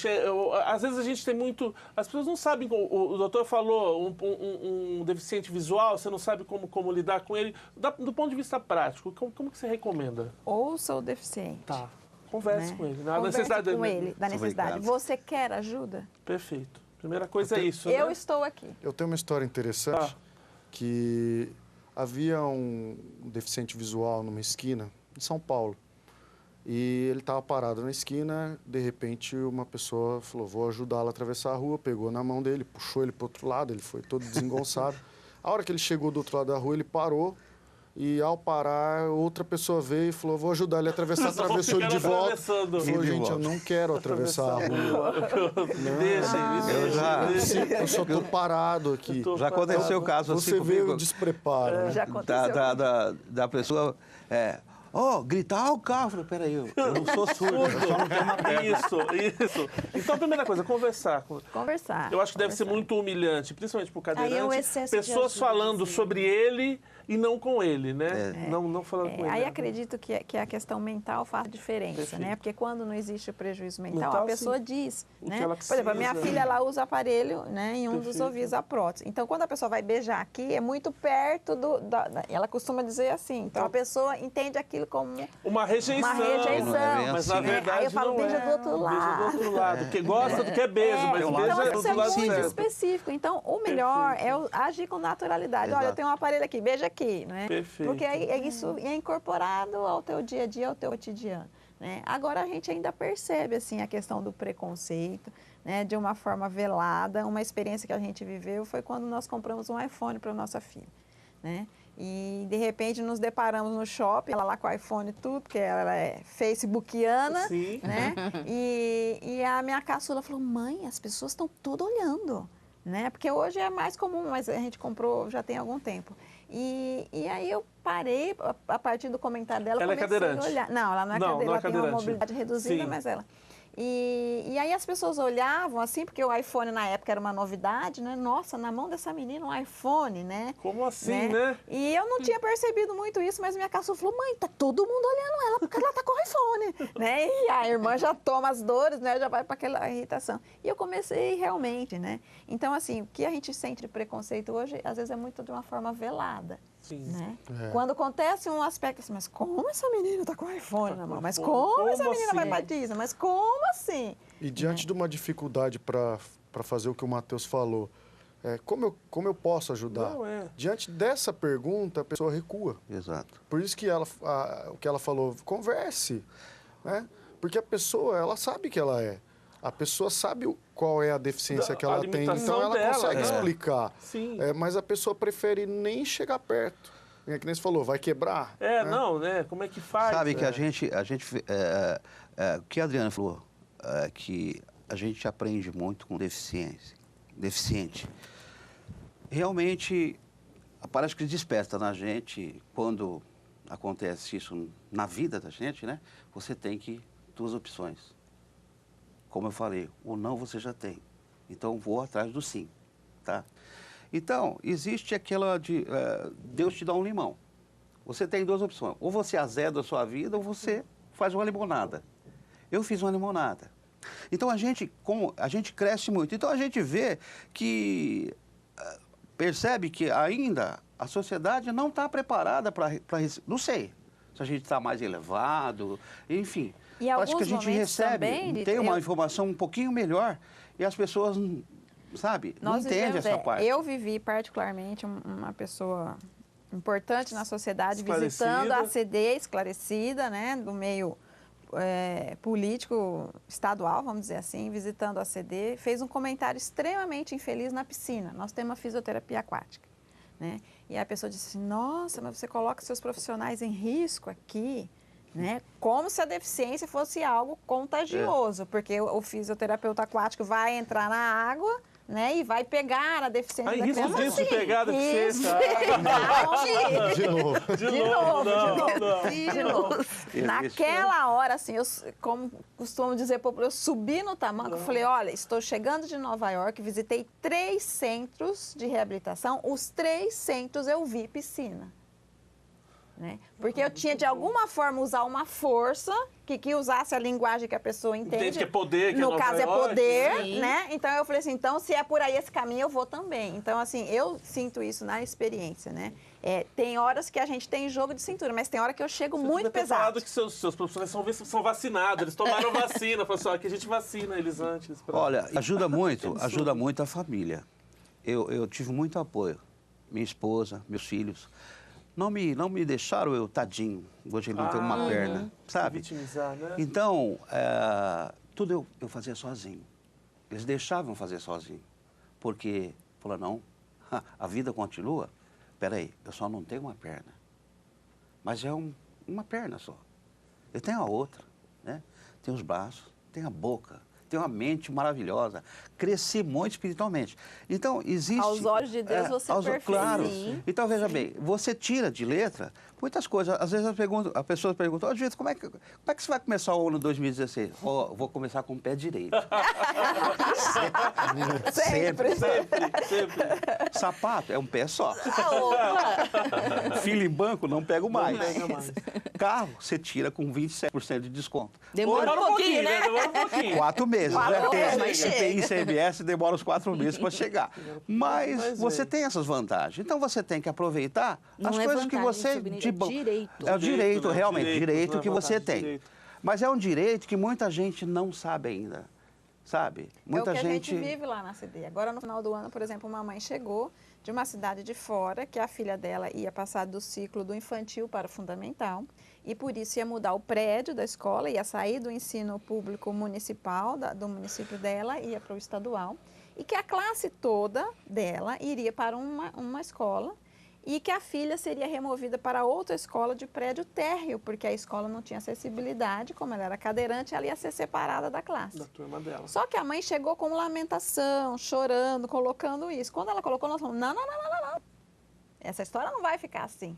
às vezes a gente tem muito, as pessoas não sabem, o doutor falou, um deficiente visual, você não sabe como lidar com ele, do ponto de vista prático, como que você recomenda? Ouça o deficiente. Tá. Converse com ele. Da necessidade. Você quer ajuda? Perfeito. Primeira coisa é isso. Eu estou aqui. Eu tenho uma história interessante que havia um deficiente visual numa esquina em São Paulo. E ele estava parado na esquina, de repente uma pessoa falou, vou ajudá-lo a atravessar a rua, pegou na mão dele, puxou ele para o outro lado, ele foi todo desengonçado. A hora que ele chegou do outro lado da rua, ele parou. E ao parar, outra pessoa veio e falou, vou ajudar ele a atravessar, atravessou ele de volta. Falou, gente, eu não quero atravessar a rua. Eu só estou parado aqui. Já aconteceu o caso assim comigo. Você veio o despreparo. Já aconteceu. Da pessoa... gritar o carro. Falei, peraí, eu não sou surdo, eu só não tenho uma Isso. Então, a primeira coisa, conversar. Conversar. Eu acho que deve ser muito humilhante, principalmente para o cadeirante, pessoas falando sim. sobre ele e não com ele, né? Não falando com ele. Aí acredito que a questão mental faz diferença, né? Porque quando não existe o prejuízo mental, a pessoa diz, né? Por exemplo, a minha filha, ela usa aparelho, né, em um dos ouvidos, a prótese. Então, quando a pessoa vai beijar aqui, é muito perto ela costuma dizer assim. Então, a pessoa entende aquilo como uma rejeição. Mas na verdade aí eu falo, beija do outro lado. Beija do outro lado, porque gosta do que é beijo, mas beija do outro lado. Então, isso é muito específico. Então, o melhor é agir com naturalidade. Olha, eu tenho um aparelho aqui, beija aqui, né? Perfeito. Porque isso é incorporado ao teu dia a dia, ao teu cotidiano, né? Agora, a gente ainda percebe, assim, a questão do preconceito, né? De uma forma velada. Uma experiência que a gente viveu foi quando nós compramos um iPhone para nossa filha, né? E, de repente, nos deparamos no shopping, ela lá com o iPhone e tudo, porque ela é facebookiana, né? E a minha caçula falou, mãe, as pessoas estão tudo olhando, né? Porque hoje é mais comum, mas a gente comprou já tem algum tempo. E aí eu parei, a partir do comentário dela, ela comecei é cadeirante? a olhar. Não, ela não é cadeirante, ela tem uma mobilidade reduzida, mas ela... E aí as pessoas olhavam assim, porque o iPhone na época era uma novidade, né? Nossa, na mão dessa menina um iPhone, né? Como assim, né? E eu não tinha percebido muito isso, mas minha caçula falou, mãe, tá todo mundo olhando ela, porque ela tá com o iPhone, né? E a irmã já toma as dores, né? Já vai para aquela irritação. E eu comecei realmente, né? Então, assim, o que a gente sente de preconceito hoje, às vezes é muito de uma forma velada. Sim. Né? É. Quando acontece um aspecto assim, mas como essa menina tá com o iPhone na mão? Mas como essa menina vai pra Disney? Mas como assim? E diante de uma dificuldade para fazer o que o Matheus falou, como eu posso ajudar? Não é. Diante dessa pergunta, a pessoa recua. Exato. Por isso que o que ela falou, converse, né? Porque a pessoa, ela sabe que ela é. A pessoa sabe qual é a deficiência que ela tem, então ela consegue explicar. Sim. Mas a pessoa prefere nem chegar perto. É que nem você falou, vai quebrar. É, né? não, né? Como é que faz? Sabe que a gente o que a Adriana falou, que a gente aprende muito com deficiente. Realmente, parece que desperta na gente, quando acontece isso na vida da gente, né? Você tem duas opções. Como eu falei, o não você já tem. Então, vou atrás do sim, tá? Então, existe aquela de Deus te dá um limão. Você tem duas opções. Ou você azeda a sua vida, ou você faz uma limonada. Eu fiz uma limonada. Então, a gente cresce muito. Então, a gente vê que... percebe que ainda a sociedade não está preparada para... Não sei se a gente está mais elevado, enfim... E acho que a gente recebe, também, tem uma informação um pouquinho melhor e as pessoas, sabe, não entendem essa parte. Eu vivi particularmente uma pessoa importante na sociedade, visitando a CD, esclarecida, né, do meio político estadual, vamos dizer assim, visitando a CD, fez um comentário extremamente infeliz na piscina. Nós temos uma fisioterapia aquática, né? E a pessoa disse, nossa, mas você coloca seus profissionais em risco aqui, né? Como se a deficiência fosse algo contagioso, porque o fisioterapeuta aquático vai entrar na água, né, e vai pegar a deficiência da criança. Risco disso, pegar a deficiência. De novo. Naquela hora, assim, como costumo dizer, eu subi no tamanco, falei, olha, estou chegando de Nova York, visitei 3 centros de reabilitação, os 3 centros eu vi piscina. Né? Porque eu tinha, de alguma forma, usar uma força que usasse a linguagem que a pessoa entende. Entende que é poder, que no caso é poder, sim. né? Então eu falei assim, então se é por aí esse caminho, eu vou também. Então, assim, eu sinto isso na experiência, né? Tem horas que a gente tem jogo de cintura, mas tem hora que eu chego muito pesado. Falado que seus profissionais são vacinados, eles tomaram vacina, pessoal, que a gente vacina eles antes. Olha, ajuda muito a família. Eu tive muito apoio. Minha esposa, meus filhos. Não me deixaram eu, tadinho, hoje ele não tem uma perna, sabe? Vitimizar, né? Então, tudo eu fazia sozinho. Eles deixavam fazer sozinho. Porque, falaram, não, a vida continua. Peraí, eu só não tenho uma perna. Mas é uma perna só. Eu tenho a outra, né? Tenho os braços, tenho a boca, tenho uma mente maravilhosa. Cresci muito espiritualmente. Então, existe... Aos olhos de Deus, você é perfeito. Claro. Sim. Então, veja bem, você tira de letra muitas coisas. Às vezes a pessoa pergunta, Adilson, como é que você vai começar o ano 2016? Vou começar com o pé direito. Sempre. Sapato é um pé só. Filho em banco, não pego mais. Carro, você tira com 27% de desconto. Demora um pouquinho, né? Demora um pouquinho. 4 meses. 4 meses, mas tem ICMS, demora uns 4 meses para chegar. Mas você tem essas vantagens. Então você tem que aproveitar as coisas que você... direito. É o direito, né? realmente, direito que você vantagem, tem. direito. Mas é um direito que muita gente não sabe ainda, sabe? Muita é o que gente... a gente vive lá na CD. Agora, no final do ano, por exemplo, uma mãe chegou de uma cidade de fora, que a filha dela ia passar do ciclo do infantil para o fundamental, e por isso ia mudar o prédio da escola, ia sair do ensino público municipal, do município dela, ia para o estadual, e que a classe toda dela iria para uma escola, e que a filha seria removida para outra escola de prédio térreo, porque a escola não tinha acessibilidade, como ela era cadeirante, ela ia ser separada da classe. Da turma dela. Só que a mãe chegou com lamentação, chorando, colocando isso. Quando ela colocou, nós falamos, não. Essa história não vai ficar assim.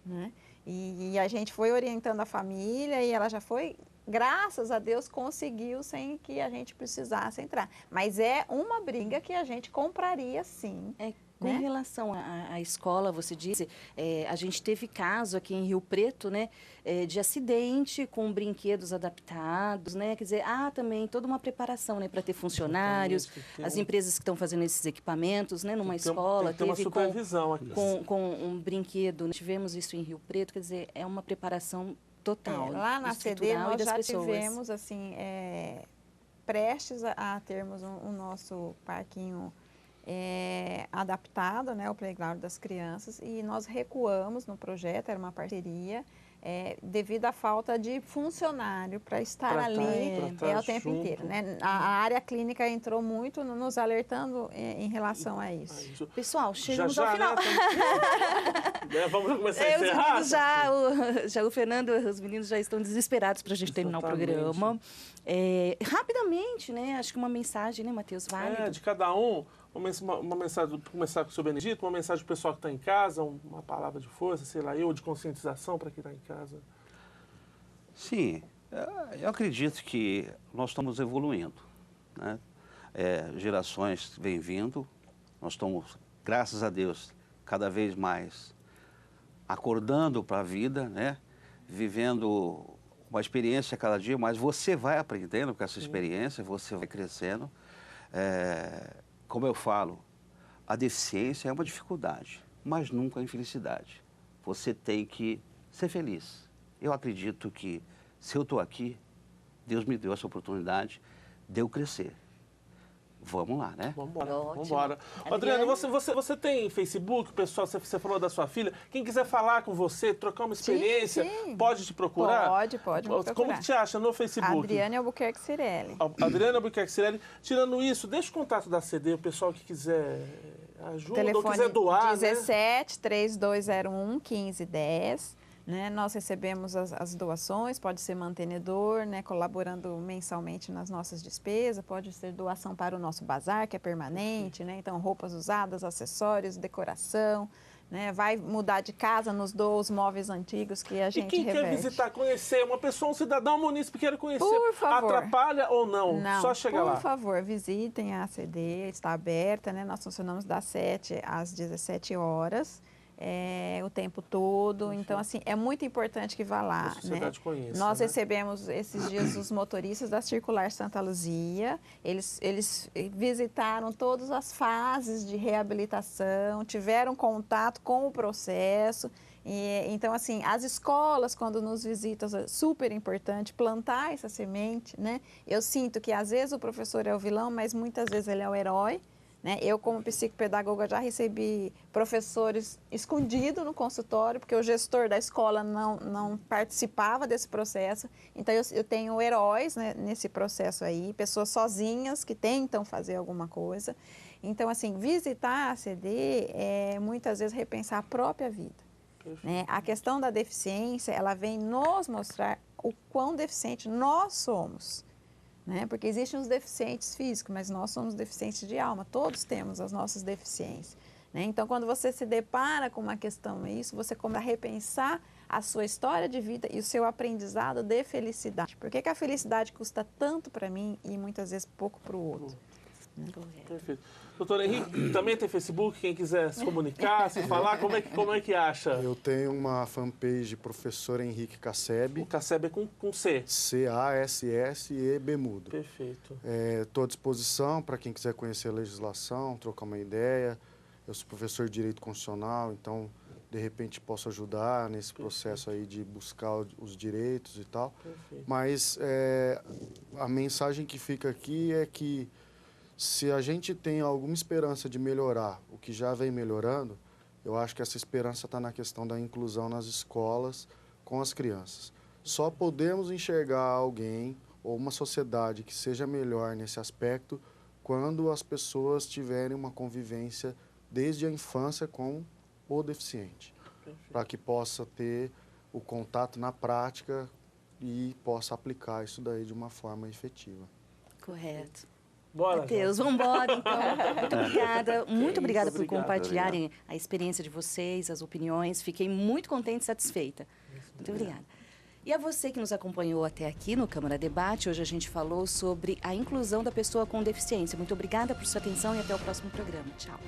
Né? E a gente foi orientando a família e ela já foi, graças a Deus, conseguiu sem que a gente precisasse entrar. Mas é uma briga que a gente compraria, sim. Com relação à escola, você disse, a gente teve caso aqui em Rio Preto, né, de acidente com brinquedos adaptados, né, quer dizer, há também toda uma preparação, né, para ter funcionários, as empresas que estão fazendo esses equipamentos, né, numa escola, tem uma supervisão aqui. Com um brinquedo, né, tivemos isso em Rio Preto, quer dizer, é uma preparação total. Lá na CD nós já pessoas. tivemos, assim, prestes a termos o nosso parquinho adaptado, né, o playground das crianças, e nós recuamos no projeto, era uma parceria, devido à falta de funcionário para estar ali o tempo inteiro. Né? A área clínica entrou muito nos alertando em relação a isso. Pessoal, chegamos ao final. Né? Vamos começar a encerrar? Já o Fernando, os meninos já estão desesperados para a gente terminar o programa. Rapidamente, né? Acho que uma mensagem, né, Matheus? Vale. De cada um. Uma mensagem, para começar com o seu Benedito, uma mensagem para o pessoal que está em casa, uma palavra de força, sei lá, de conscientização para quem está em casa. Sim, eu acredito que nós estamos evoluindo, né? Gerações vêm vindo, nós estamos, graças a Deus, cada vez mais acordando para a vida, né? Vivendo uma experiência cada dia, mas você vai aprendendo com essa experiência, você vai crescendo. Como eu falo, a deficiência é uma dificuldade, mas nunca a infelicidade. Você tem que ser feliz. Eu acredito que, se eu estou aqui, Deus me deu essa oportunidade de eu crescer. Vamos lá, né? Vamos embora. Adriana, você tem Facebook, pessoal? Você falou da sua filha. Quem quiser falar com você, trocar uma experiência, sim. Pode te procurar? Pode me procurar. Como que te acha no Facebook? Adriane Albuquerque Cirelli. Adriane Albuquerque Cirelli. Tirando isso, deixa o contato da CD, o pessoal que quiser ajuda Telefone ou quiser doar, 17 3201 1510. Né? Nós recebemos as doações, pode ser mantenedor, né? Colaborando mensalmente nas nossas despesas, pode ser doação para o nosso bazar, que é permanente, né? Então roupas usadas, acessórios, decoração, né? Vai mudar de casa, nos doa os móveis antigos que a gente reverte. E quem quer visitar, conhecer, uma pessoa, um cidadão, um munícipe quer conhecer, por favor. Atrapalha ou não? Só chegar lá. Por favor, visitem a ACD, está aberta, né? Nós funcionamos das 7 às 17 horas. O tempo todo, então assim, é muito importante que vá lá, né? Nós recebemos esses dias os motoristas da Circular Santa Luzia, eles visitaram todas as fases de reabilitação, tiveram contato com o processo, então assim, as escolas quando nos visitam, é super importante plantar essa semente, né? Eu sinto que às vezes o professor é o vilão, mas muitas vezes ele é o herói. Né? Eu, como psicopedagoga, já recebi professores escondidos no consultório, porque o gestor da escola não participava desse processo. Então, eu tenho heróis, né, nesse processo aí, pessoas sozinhas que tentam fazer alguma coisa. Então, assim, visitar a CD é muitas vezes repensar a própria vida. Né? A questão da deficiência, ela vem nos mostrar o quão deficiente nós somos. Né? Porque existem os deficientes físicos, mas nós somos deficientes de alma, todos temos as nossas deficiências. Né? Então, quando você se depara com uma questão isso, você começa a repensar a sua história de vida e o seu aprendizado de felicidade. Por que a felicidade custa tanto para mim e muitas vezes pouco para o outro? Perfeito. Doutor Henrique, também tem Facebook, quem quiser se comunicar, se falar, como é que acha? Eu tenho uma fanpage professor Henrique Casseb. O Casseb é com C. C-A-S-S-E-B mudo. Perfeito. Estou à disposição para quem quiser conhecer a legislação, trocar uma ideia. Eu sou professor de Direito Constitucional, então, de repente, posso ajudar nesse processo aí de buscar os direitos e tal. Perfeito. Mas a mensagem que fica aqui é que se a gente tem alguma esperança de melhorar o que já vem melhorando, eu acho que essa esperança está na questão da inclusão nas escolas com as crianças. Só podemos enxergar alguém ou uma sociedade que seja melhor nesse aspecto quando as pessoas tiverem uma convivência desde a infância com o deficiente, para que possa ter o contato na prática e possa aplicar isso daí de uma forma efetiva. Correto. Bora, Matheus, vamos embora então. Muito obrigada. Muito obrigada por compartilharem a experiência de vocês, as opiniões. Fiquei muito contente e satisfeita. Muito obrigada. E a você que nos acompanhou até aqui no Câmara Debate, hoje a gente falou sobre a inclusão da pessoa com deficiência. Muito obrigada por sua atenção e até o próximo programa. Tchau.